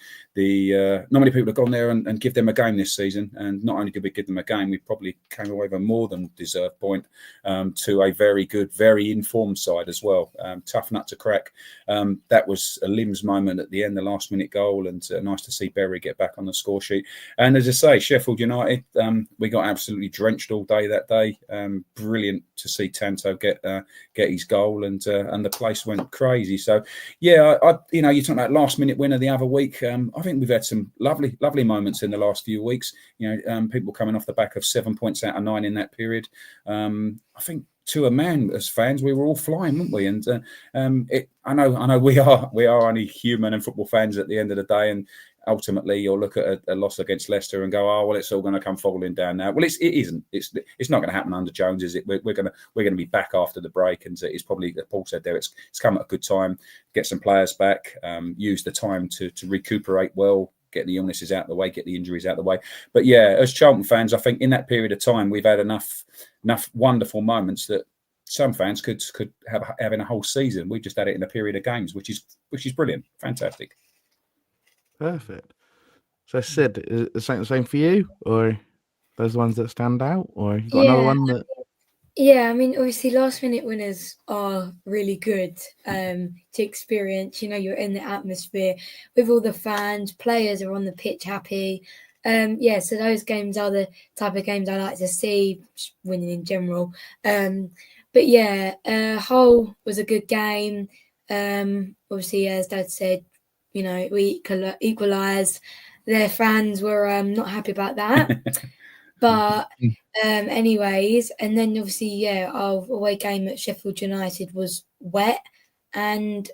many people have gone there and give them a game this season, and not only did we give them a game, we probably came away with a more than deserved point to a very good, very informed side as well. Tough nut to crack. That was a limbs moment at the end, the last minute goal, and nice to see Berry get back on the score sheet. And as I say, Sheffield United, we got absolutely drenched all day that day. Brilliant to see Tanto get his goal, and the place went crazy. So yeah, you're talking about last minute winner the other week. I think we've had some lovely moments in the last few weeks. People coming off the back of 7 points out of 9 in that period. I think to a man, as fans, we were all flying, weren't we? And I know we are only human and football fans at the end of the day, and ultimately you'll look at a loss against Leicester and go, oh well, it's all going to come falling down now. Well, it isn't. It's not going to happen under Jones, is it? We're going to be back after the break, and it's probably, as Paul said there, it's come at a good time. Get some players back, use the time to recuperate well, get the illnesses out of the way, get the injuries out of the way. But yeah, as Charlton fans, I think in that period of time we've had enough wonderful moments that some fans could have in a whole season. We just had it in a period of games, which is brilliant, fantastic. Perfect. So Sid, is the same for you, or those ones that stand out, or you got another one that? Yeah, I mean, obviously, last minute winners are really good to experience. You're in the atmosphere with all the fans, players are on the pitch happy. So those games are the type of games I like to see, winning in general. But yeah, Hull was a good game. Obviously, as Dad said, we equalised. Their fans were not happy about that. But anyways, and then obviously, our away game at Sheffield United was wet and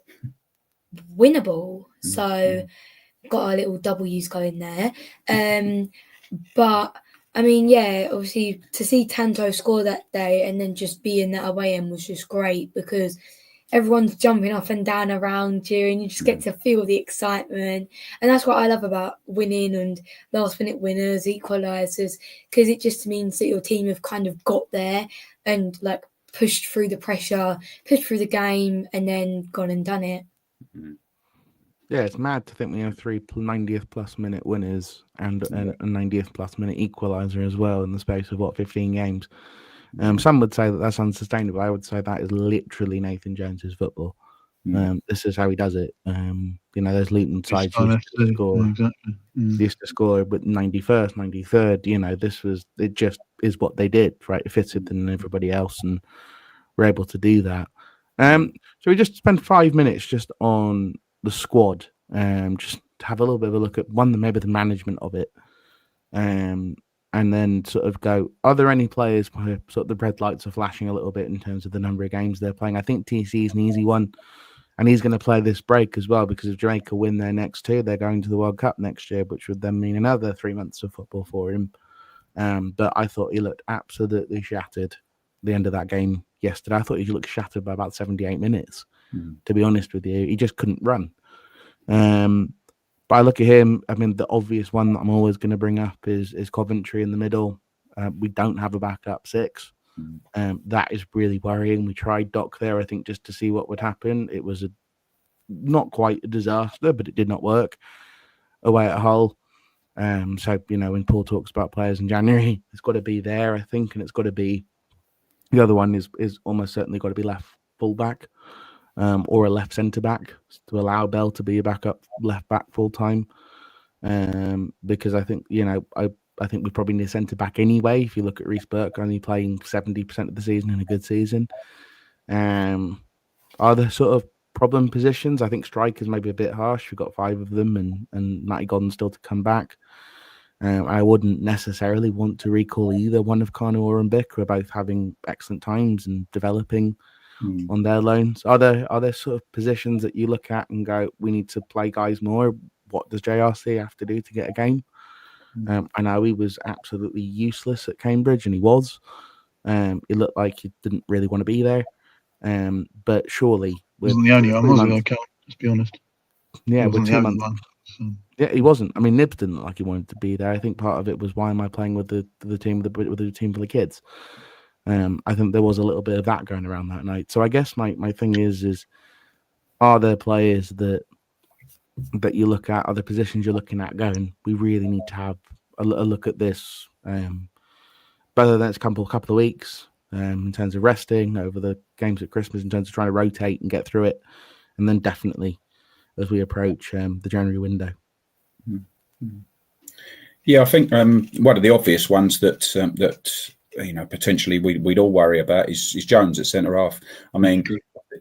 winnable. So got our little W's going there. But I mean, obviously to see Tanto score that day and then just be in that away end was just great, because everyone's jumping up and down around you and you just get to feel the excitement. And that's what I love about winning and last minute winners, equalisers, because it just means that your team have kind of got there and like pushed through the pressure, pushed through the game, and then gone and done it. Yeah, it's mad to think we have 3 90th plus minute winners and a 90th plus minute equaliser as well in the space of 15 games. Some would say that that's unsustainable. I would say that is literally Nathan Jones's football. This is how he does it. Those Luton sides used to score. Used to score, but 91st, 93rd. This was it. Just is what they did, right? It fitted than everybody else, and were able to do that. So we just spend 5 minutes just on the squad, just to have a little bit of a look at maybe the management of it, and then sort of go, are there any players where sort of the red lights are flashing a little bit in terms of the number of games they're playing? I think TC is an easy one, and he's going to play this break as well, because if Jamaica win their next two, they're going to the World Cup next year, which would then mean another 3 months of football for him. But I thought he looked absolutely shattered at the end of that game yesterday. I thought he looked shattered by about 78 minutes, to be honest with you. He just couldn't run. But I look at him, I mean, the obvious one that I'm always going to bring up is Coventry in the middle. We don't have a backup six. That is really worrying. We tried Doc there, I think, just to see what would happen. It was not quite a disaster, but it did not work away at Hull. So, when Paul talks about players in January, it's got to be there, I think, and it's got to be, the other one is almost certainly got to be left fullback, or a left centre back, to allow Bell to be a backup left back full time. Because I think, I think we probably need a centre back anyway. If you look at Reece Burke only playing 70% of the season in a good season, are there sort of problem positions? I think strikers maybe a bit harsh. We've got 5 of them, and Matty Godden's still to come back. I wouldn't necessarily want to recall either one of Connor or Bick, who are both having excellent times and developing on their loans. Are there sort of positions that you look at and go, we need to play guys more? What does JRC have to do to get a game? I know he was absolutely useless at Cambridge, and he was. He looked like he didn't really want to be there. But surely, wasn't the only one, was he? Okay, let's be honest. Yeah, with 2 months. So. Yeah, he wasn't. I mean, Nibs didn't look like he wanted to be there. I think part of it was, why am I playing with the team with the team for the kids? I think there was a little bit of that going around that night. So I guess my thing is are there players that you look at, other positions you're looking at going, we really need to have a look at this, whether that's a couple of weeks, in terms of resting over the games at Christmas, in terms of trying to rotate and get through it, and then definitely as we approach the January window. Yeah, I think one of the obvious ones that potentially we'd all worry about is Jones at centre half. I mean,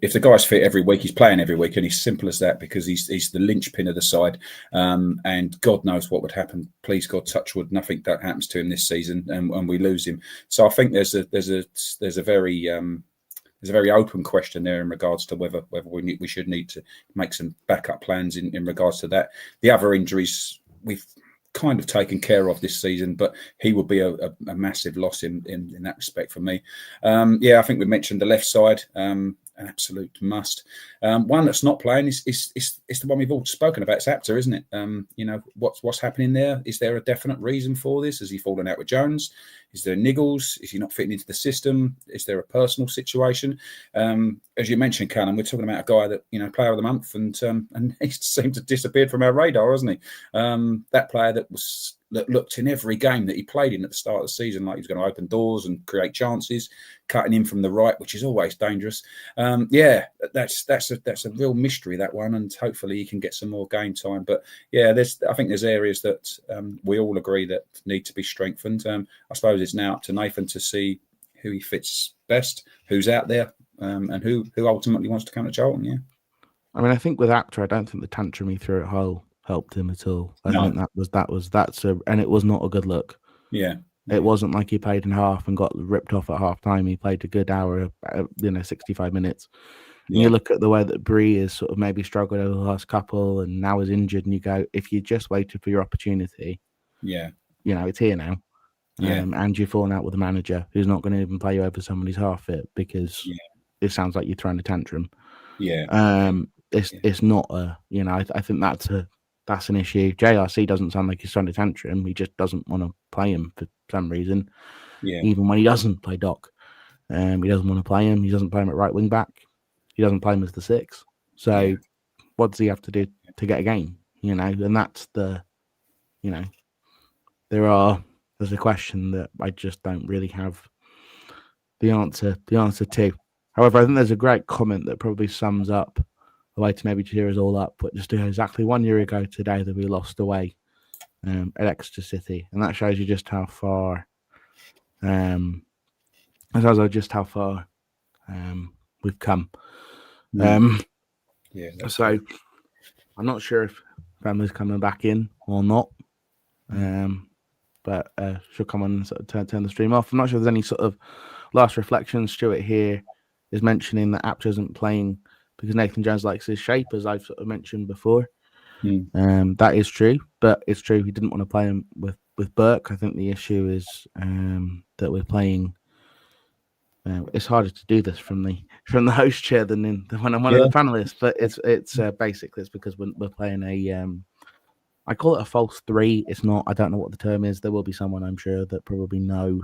if the guy's fit every week, he's playing every week, and he's simple as that, because he's the linchpin of the side. And God knows what would happen. Please God, touch wood, nothing that happens to him this season, and we lose him. So I think there's a very open question there in regards to whether we should need to make some backup plans in regards to that. The other injuries we've kind of taken care of this season, but he would be a massive loss in that respect for me. I think we mentioned the left side. An absolute must. One that's not playing is the one we've all spoken about. It's Apter, isn't it? What's happening there? Is there a definite reason for this? Has he fallen out with Jones? Is there niggles? Is he not fitting into the system? Is there a personal situation? As you mentioned, Callum, we're talking about a guy that player of the month, and he seemed to disappear from our radar, hasn't he? That player that looked in every game that he played in at the start of the season like he was going to open doors and create chances, cutting in from the right, which is always dangerous. That's a real mystery, that one, and hopefully he can get some more game time. But yeah, I think there's areas that we all agree that need to be strengthened. I suppose it's now up to Nathan to see who he fits best, who's out there, and who ultimately wants to come to Charlton. Yeah, I mean, I think with Apter, I don't think the tantrum he threw at Hull helped him at all. I think and it was not a good look. Yeah. It wasn't like he played in half and got ripped off at half time. He played a good hour, 65 minutes. And you look at the way that Bree has sort of maybe struggled over the last couple and now is injured, and you go, if you just waited for your opportunity, it's here now. And you're falling out with a manager who's not going to even play you over someone who's half fit, because it sounds like you're throwing a tantrum. It's not I think that's an issue. JRC doesn't sound like he's throwing a tantrum. He just doesn't want to play him for some reason. Even when he doesn't play Doc, he doesn't want to play him. He doesn't play him at right wing back. He doesn't play him as the 6. So what does he have to do to get a game? And that's there's a question that I just don't really have the answer to. However, I think there's a great comment that probably sums up a way to maybe cheer us all up. But just exactly 1 year ago today that we lost away at Exeter City, and that shows you just how far It tells us just how far we've come. Yeah. So I'm not sure if Grandma's coming back in or not. But she'll come on and sort of turn the stream off. I'm not sure if there's any sort of last reflections. Stuart here is mentioning that Apter isn't playing because Nathan Jones likes his shape, as I've sort of mentioned before. That is true, but it's true he didn't want to play him with Burke. I think the issue is that we're playing. It's harder to do this from the host chair than when I'm one of the panelists, but it's basically it's because we're playing a. I call it a false three. It's not. I don't know what the term is. There will be someone, I'm sure, that probably know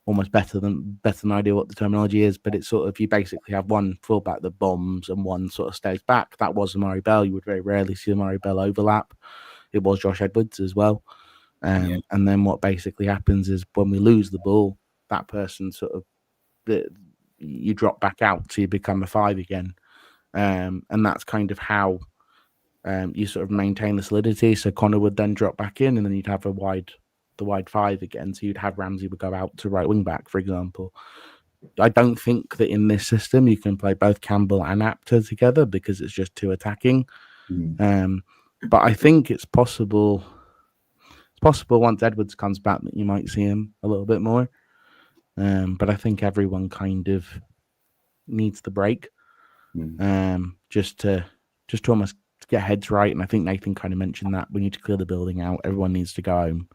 almost better than I do what the terminology is. But it's sort of, you basically have one fullback that bombs and one sort of stays back. That was Amari Bell. You would very rarely see Amari Bell overlap. It was Josh Edwards as well. And then what basically happens is when we lose the ball, that person sort of you drop back out, so you become a 5 again. And that's kind of how. You sort of maintain the solidity. So Connor would then drop back in, and then you'd have the wide 5 again. So you'd have Ramsey would go out to right wing back, for example. I don't think that in this system you can play both Campbell and Apter together because it's just too attacking. But I think it's possible. It's possible once Edwards comes back that you might see him a little bit more. But I think everyone kind of needs the break, just to almost get heads right. And I think Nathan kind of mentioned that we need to clear the building out. Everyone needs to go home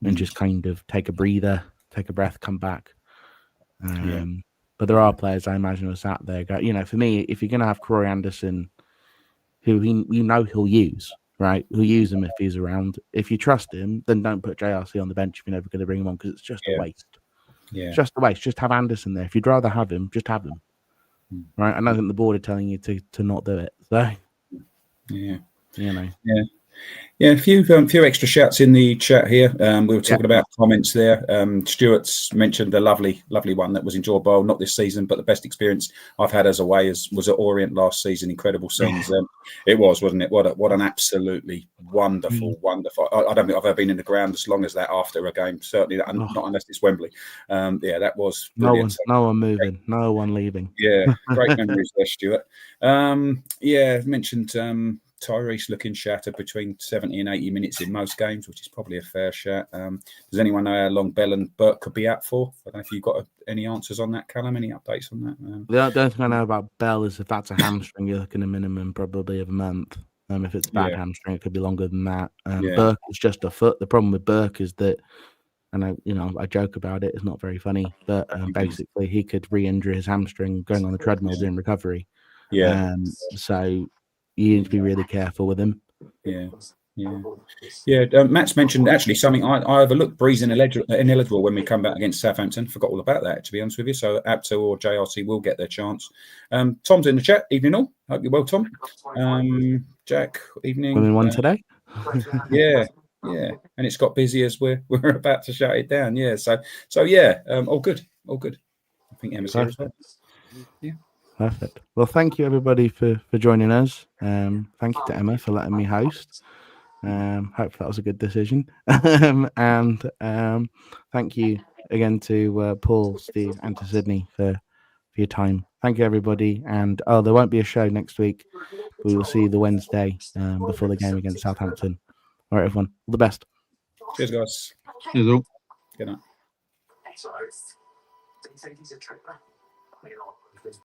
and just kind of take a breather, take a breath, come back. But there are players I imagine who are sat there. For me, if you're going to have Corey Anderson, who he'll use, right? He'll use him if he's around. If you trust him, then don't put JRC on the bench if you're never going to bring him on, because it's just a waste. It's just a waste. Just have Anderson there. If you'd rather have him, just have him. Right? And I think the board are telling you to not do it. So a few extra shouts in the chat here. We were talking about comments there. Stuart's mentioned a lovely one that was enjoyable, not this season, but the best experience I've had as away was at Orient last season. Incredible scenes. It was, wasn't it? What an absolutely wonderful. I don't think I've ever been in the ground as long as that after a game. Certainly not unless it's Wembley. That was brilliant. No one moving, no one leaving. Great memories there, Stuart. Mentioned. Tyrese looking shattered between 70 and 80 minutes in most games, which is probably a fair shat. Does anyone know how long Bell and Burke could be out for? I don't know if you've got any answers on that, Callum. Any updates on that? The only thing I know about Bell is if that's a hamstring, you're looking at a minimum probably of a month. If it's a bad hamstring, it could be longer than that. Burke is just a foot. The problem with Burke is that, and I joke about it, it's not very funny, but basically he could re-injure his hamstring going on the treadmill during recovery. So you need to be really careful with him. Matt's mentioned actually something I overlooked. Breeze ineligible when we come back against Southampton. Forgot all about that, to be honest with you. So Apter or JRC will get their chance. Tom's in the chat. Evening all. Hope you're well, Tom. Jack, evening. Only one today. And it's got busy as we're about to shut it down. All good. I think Emma's here as well. Perfect. Well, thank you everybody for joining us. Thank you to Emma for letting me host. Hope that was a good decision. And thank you again to Paul, Steve, and to Sydney for your time. Thank you everybody. And there won't be a show next week. We will see you the Wednesday before the game against Southampton. All right, everyone. All the best. Cheers, guys. Cheers all. Good night.